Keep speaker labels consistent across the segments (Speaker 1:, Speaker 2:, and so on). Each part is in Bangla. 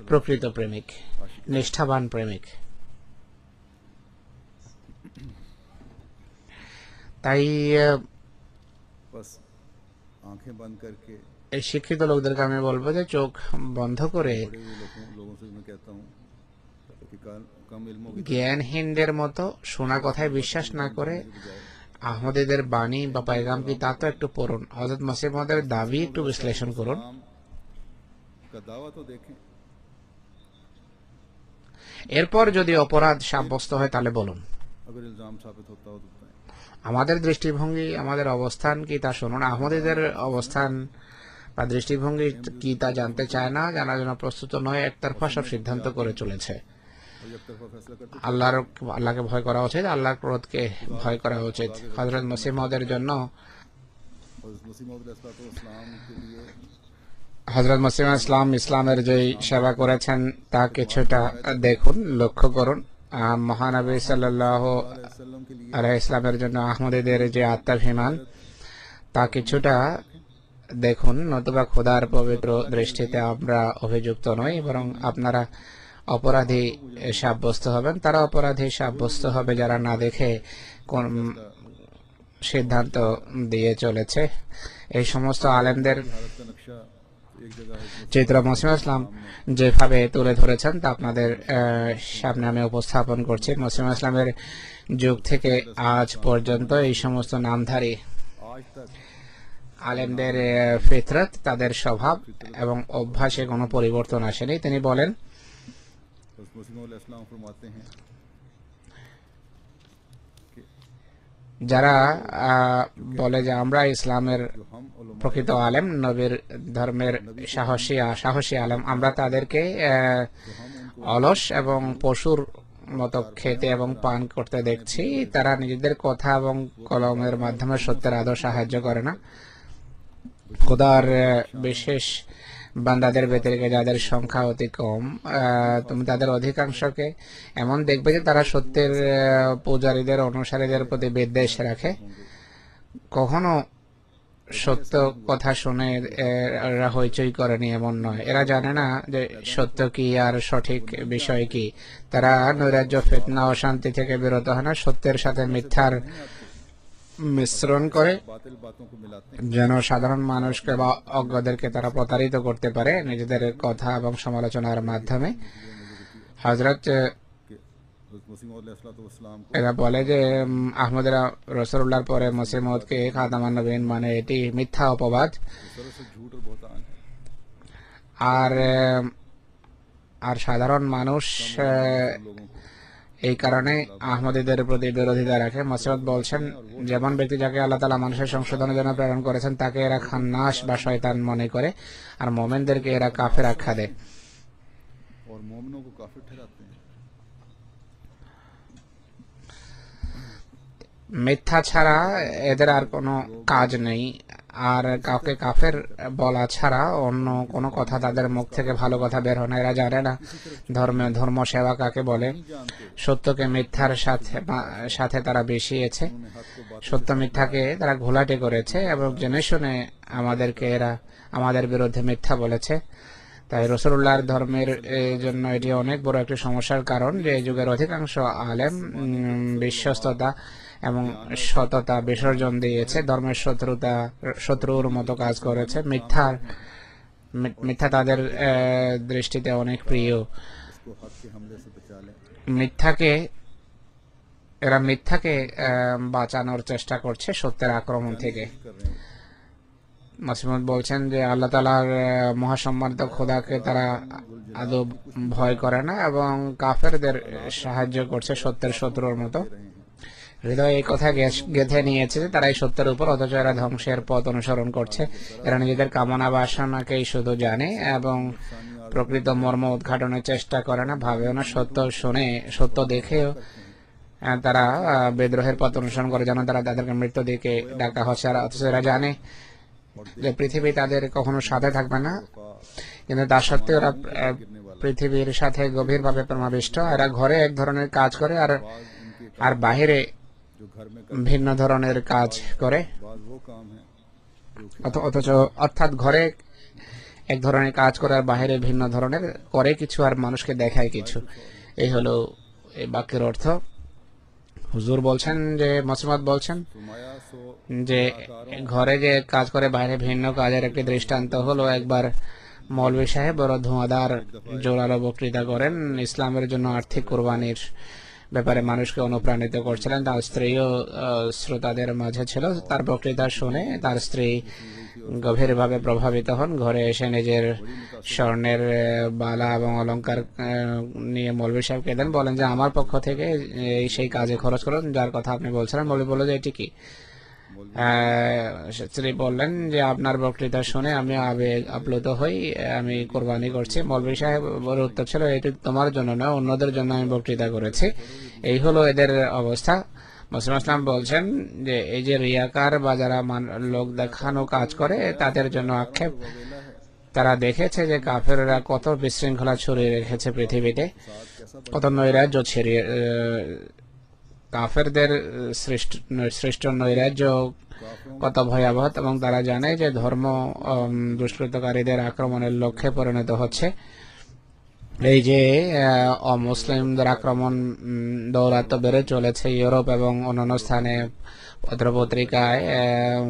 Speaker 1: প্রকৃত প্রেমিক, নিষ্ঠাবান প্রেমিক। তাই এই শিক্ষিত লোকদেরকে আমি বলবো যে চোখ বন্ধ করে জ্ঞানহীনদের মতো শোনা কথায় বিশ্বাস না করে আহমদীদের বাণী বা পায়গাম কি তা তো একটু পড়ুন, হযরত মসিহ মওউদের দাবি একটু বিশ্লেষণ করুন। এরপর যদি অপরাধ সাব্যস্ত হয় তাহলে বলুন। আমাদের দৃষ্টিভঙ্গি, আমাদের অবস্থান কি তা শুনুন। আহমদীদের অবস্থান বা দৃষ্টিভঙ্গি কি তা জানতে চায় না, জানার জন্য প্রস্তুত নয়, একতরফা সব সিদ্ধান্ত করে চলেছে। আল্লাহকে ভয় করা উচিত, আল্লাহর ক্রোধকে ভয় করা উচিত। হযরত মসিহ মওউদের জন্য হযরত মসিহ ইসলাম ইসলামের যে সেবা করেছেন তা কিছুটা দেখুন, লক্ষ্য করুন। মহানবী সাল্লাল্লাহু আলাইহি ইসলামের জন্য আহমদীদের যে আত্মাভিমান তা কিছুটা দেখুন, নতুবা খোদার পবিত্র দৃষ্টিতে আমরা অভিযুক্ত নই, বরং আপনারা অপরাধী সাব্যস্ত হবেন। তারা অপরাধী সাব্যস্ত হবে যারা না দেখে কোন সিদ্ধান্ত দিয়ে চলেছে। এই সমস্ত আলেমদের চিত্র মসিহ ইসলাম যেভাবে তুলে ধরেছেন তা আপনাদের সামনে আমি উপস্থাপন করছি। মসিহ ইসলামের যুগ থেকে আজ পর্যন্ত এই সমস্ত নামধারী আলেমদের ফিতরত, তাদের স্বভাব এবং অভ্যাসে কোনো পরিবর্তন আসেনি। তিনি বলেন, যারা বলে যে আমরা ইসলামের প্রকৃত আলেম, নবীর ধর্মের সাহসী আলেম, আমরা তাদেরকে অলস এবং পশুর মতো খেতে এবং পান করতে দেখছি। তারা নিজেদের কথা এবং কলমের মাধ্যমে সত্যের আদৌ সাহায্য করে না। খোদার বিশেষ বান্দাদের ব্যতিরেকে যাদের সংখ্যা অতি কম, তুমি তাদের অধিকাংশকে এমন দেখবে যে তারা সত্যের পূজারীদের, অনুসারীদের প্রতি বিদ্বেষ রাখে। কখনো সত্য কথা শুনে এরা হইচই করেনি এমন নয়। এরা জানে না যে সত্য কি আর সঠিক বিষয় কি। তারা নৈরাজ্য, ফিতনা, অশান্তি থেকে বিরত হয় না, সত্যের সাথে মিথ্যার মিশ্রণ করে যেন সাধারণ মানুষকে বা অজ্ঞদেরকে তারা প্রতারিত করতে পারে নিজেদের কথা এবং সমালোচনার মাধ্যমে। হযরত এরা বলে যে আহমদরা রাসূলুল্লাহর পরে মসিহ মওউদকে খাতামান নবীন মানে এটি মিথ্যা অপবাদ। আর সাধারণ মানুষ এই কারণে আহমদীদের প্রতি বিরোধিতা রাখে। মসিহ মওউদ বলছেন, যেমন ব্যক্তি যাকে আল্লাহ তাআলা মানুষের সংশোধনের জন্য প্রেরণ করেছেন তাকে এরা খান্নাস বা শয়তান মনে করে, আর মুমিনদেরকে এরা কাফের আখ্যা দেয়। মিথ্যা ছাড়া এদের আর কোনো কাজ নেই, আর কাউকে কাফের বলা ছাড়া অন্য কোনো কথা তাদের মুখ থেকে ভালো কথা বের হয় না। এরা জানে না ধর্ম সেবা কাকে বলে। সত্যকে মিথ্যার সাথে তারা মিশিয়েছে, সত্য মিথ্যাকে তারা ঘোলাটে করেছে এবং জেনে শুনে এরা আমাদের বিরুদ্ধে মিথ্যা বলেছে। তাই রাসূলুল্লাহর ধর্মের জন্য এটি অনেক বড় একটি সমস্যার কারণ যে এই যুগের অধিকাংশ আলেম বিশ্বস্ততা এবং সততা বিসর্জন দিয়েছে, ধর্মের শত্রুর মতো কাজ করেছে। মিথ্যা তাদের দৃষ্টিতে অনেক প্রিয়। এরা মিথ্যাকে বাঁচানোর চেষ্টা করছে সত্যের আক্রমণ থেকে। মসিহ মওউদ বলছেন যে আল্লাহ তাআলার মহাসম্মানিত খোদাকে তারা আদৌ ভয় করে না এবং কাফেরদের সাহায্য করছে সত্যের শত্রুর মতো। হৃদয়ে এই কথা গেঁথে নিয়েছে যে তারা এই সত্যের উপর, অথচ এরা ধ্বংসের পথ অনুসরণ করছে। এরা নিজেদের কামনা বাসনাকেই শুধু জানে এবং প্রকৃত মর্ম উদ্ঘাটনের চেষ্টা করে না, ভাবেও না। সত্য দেখেও তারা বিদ্রোহের পথ অনুসরণ করে, যেন তাদেরকে মৃত্যু দিকে ডাকা হচ্ছে। অথচ এরা জানে যে পৃথিবী তাদের কখনো সাথে থাকবে না, কিন্তু তা সত্ত্বেও এরা পৃথিবীর সাথে গভীরভাবে প্রেমাবিষ্ট। এরা ঘরে এক ধরনের কাজ করে আর বাহিরে ভিন্ন ধরনের কাজ করে, অর্থাৎ ঘরে এক ধরনের কাজ করার বাইরে ভিন্ন ধরনের করে কিছু আর মানুষকে দেখায় কিছু। এই হলো এই বাক্যের অর্থ। হুজুর বলছেন যে মসিমত বলছেন যে ঘরে যে কাজ করে বাইরে ভিন্ন কাজের একটি দৃষ্টান্ত হলো একবার মৌলভী সাহেব বড় ধোঁয়াদার জোরালো বক্তৃতা করেন ইসলামের জন্য আর্থিক কোরবানির ব্যাপারে মানুষকে অনুপ্রাণিত করছিলেন। তার স্ত্রীও শ্রোতাদের মাঝে ছিল। তার বক্তৃতা শুনে তার স্ত্রী গভীরভাবে প্রভাবিত হন। ঘরে এসে নিজের স্বর্ণের বালা এবং অলংকার নিয়ে মৌলভী সাহেবকে দেন, বলেন যে আমার পক্ষ থেকে সেই কাজে খরচ করুন যার কথা আপনি বলছিলেন। মৌলভী বলল যে এটি কি? স্ত্রী বললেন যে আপনার বক্তৃতা শুনে আমি আবেগ আপ্লুত হই, আমি কোরবানি করছি। মৌলভী সাহেবের উত্তর ছিল এটি তোমার জন্য নয়, অন্যদের জন্য আমি বক্তৃতা করেছি। এই হলো এদের অবস্থা। মুসলিম ইসলাম বলছেন যে এই যে রিয়াকার বা যারা লোক দেখানো কাজ করে তাদের জন্য আক্ষেপ। তারা দেখেছে যে কাফেররা কত বিশৃঙ্খলা ছড়িয়ে রেখেছে পৃথিবীতে, কত নৈরাজ্য ছড়িয়ে, কাফেরদের সৃষ্ট নৈরাজ্য কত ভয়াবহ, এবং তারা জানে যে ধর্ম দুষ্কৃতকারীদের আক্রমণের লক্ষ্যে পরিণত হচ্ছে। এই যে অমুসলিমদের আক্রমণ দৌরাত্ম বেড়ে চলেছে ইউরোপ এবং অন্যান্য স্থানে, পত্রপত্রিকায়,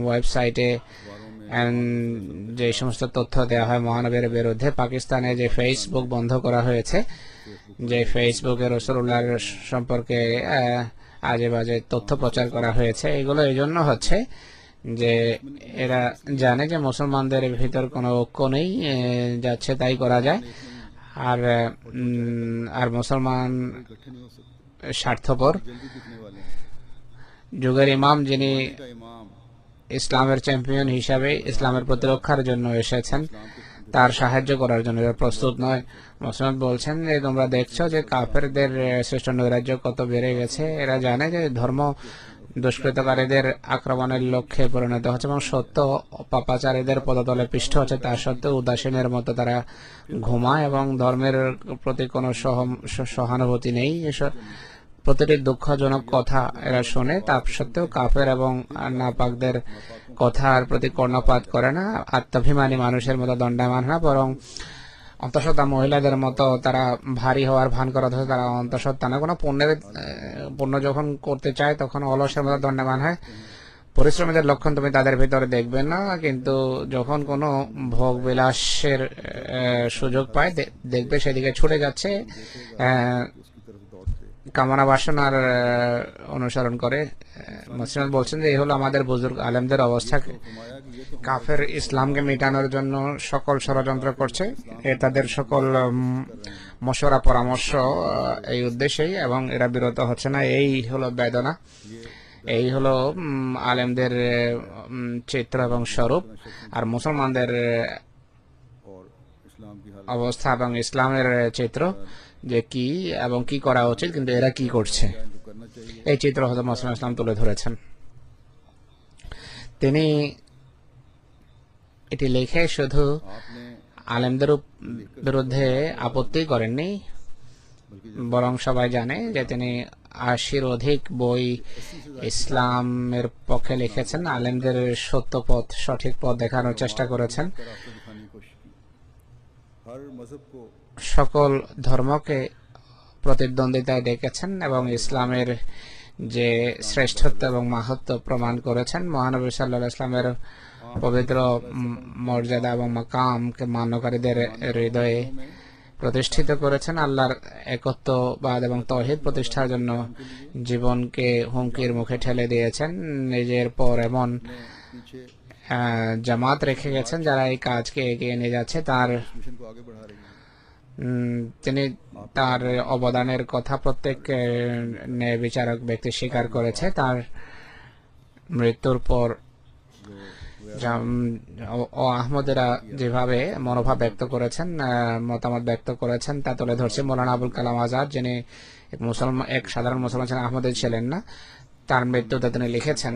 Speaker 1: ওয়েবসাইটে যে সমস্ত তথ্য দেওয়া হয় মহানবীর বিরুদ্ধে। পাকিস্তানে যে ফেসবুক বন্ধ করা হয়েছে, যে ফেসবুকে রাসূলুল্লাহর সম্পর্কে আজে বাজে তথ্য প্রচার করা হয়েছে, এগুলো এই জন্য হচ্ছে যে এরা জানে যে মুসলমানদের ভিতর কোনো ঐক্য নেই, যাচ্ছে তাই করা যায়। আর মুসলমান স্বার্থপর। যুগের ইমাম যিনি ইসলামের চ্যাম্পিয়ন হিসাবে ইসলামের প্রতিরক্ষার জন্য এসেছেন, তার সাহায্য করার জন্য প্রস্তুত নয়। মুসলমান বলছেন যে তোমরা দেখছো যে কাফেরদের শ্রেষ্ঠ নৈরাজ্য কত বেড়ে গেছে। এরা জানে যে ধর্ম দুষ্কৃতকারীদের আক্রমণের লক্ষ্যে পরিণত হচ্ছে এবং সত্য পাপাচারীদের পদতলে পিষ্ট হচ্ছে। তার সত্ত্বেও উদাসীনের মতো তারা ঘুমায় এবং ধর্মের প্রতি কোনো সহানুভূতি নেই। প্রতিটি দুঃখজনক কথা এরা শোনে, তা সত্ত্বেও কাফের এবং নাপাকদের কথার প্রতি কর্ণপাত করে না। আত্মাভিমানী মানুষের মতো দণ্ডায়মান না, বরং অন্তঃসত্ত্বা মহিলাদের মতো তারা ভারী হওয়ার ভান করা, তারা অন্তঃসত্ত্বা না। কোনো পণ্য যখন করতে চায় তখন অলসের মতো দণ্ডায়মান হয়। পরিশ্রমীদের লক্ষণ তুমি তাদের ভিতরে দেখবে না, কিন্তু যখন কোনো ভোগ বিলাসের সুযোগ পায় দেখবে সেদিকে ছুটে যাচ্ছে, কামনা বাসনার অনুসরণ করে। মুসলিম বলছেন যে এই হলো আমাদের বুজুর্গ আলেমদের অবস্থা। কাফের ইসলামকে মিটানোর জন্য সকল ষড়যন্ত্র করছে, তাদের সকল মশওয়ারা পরামর্শ এই উদ্দেশ্যেই, এবং এরা বিরত হচ্ছে না। এই হলো বেদনা, এই হলো আলেমদের চিত্র এবং স্বরূপ। আর মুসলমানদের অবস্থা এবং ইসলামের চিত্র যে কি এবং কি করা উচিত, কিন্তু এরা কি করছে, এই চিত্র হয়তো মুসলিম ইসলাম তুলে ধরেছেন। তিনি এটি লিখে শুধু আলেমদের বিরুদ্ধে আপত্তি করেননি, বরং সবাই জানে যে তিনি ৮০-র অধিক বই ইসলামের পক্ষে লিখেছেন, আলেমদের সত্য পথ, সঠিক পথ দেখানোর চেষ্টা করেছেন। সকল ধর্মকে প্রতিদ্বন্দ্বিতায় ডেকেছেন এবং ইসলামের যে শ্রেষ্ঠত্ব এবং মাহাত্ম্য প্রমাণ করেছেন। মহানবী সাল্লাল্লাহু আলাইহি ওয়াসাল্লামের পবিত্র মর্যাদা এবং মাকামকে মান্যকারীদের হৃদয়ে প্রতিষ্ঠিত করেছেন। আল্লাহর একত্ববাদ এবং তাওহীদ প্রতিষ্ঠার জন্য জীবনকে হুমকির মুখে ঠেলে দিয়েছেন। নিজের পর এমন জামাত রেখে গেছেন যারা এই কাজকে এগিয়ে নিয়ে যাচ্ছে। তিনি তার অবদানের কথা প্রত্যেক ন্যায় বিচারক ব্যক্তি স্বীকার করেছে। তার মৃত্যুর পর আহমদেরা যেভাবে মনোভাব ব্যক্ত করেছেন, মতামত ব্যক্ত করেছেন, তা তুলে ধরছে। মৌলানা আবুল কালাম আজাদ, যিনি এক সাধারণ মুসলমান ছিলেন, আহমদের ছিলেন না, তার মৃত্যুতে তিনি লিখেছেন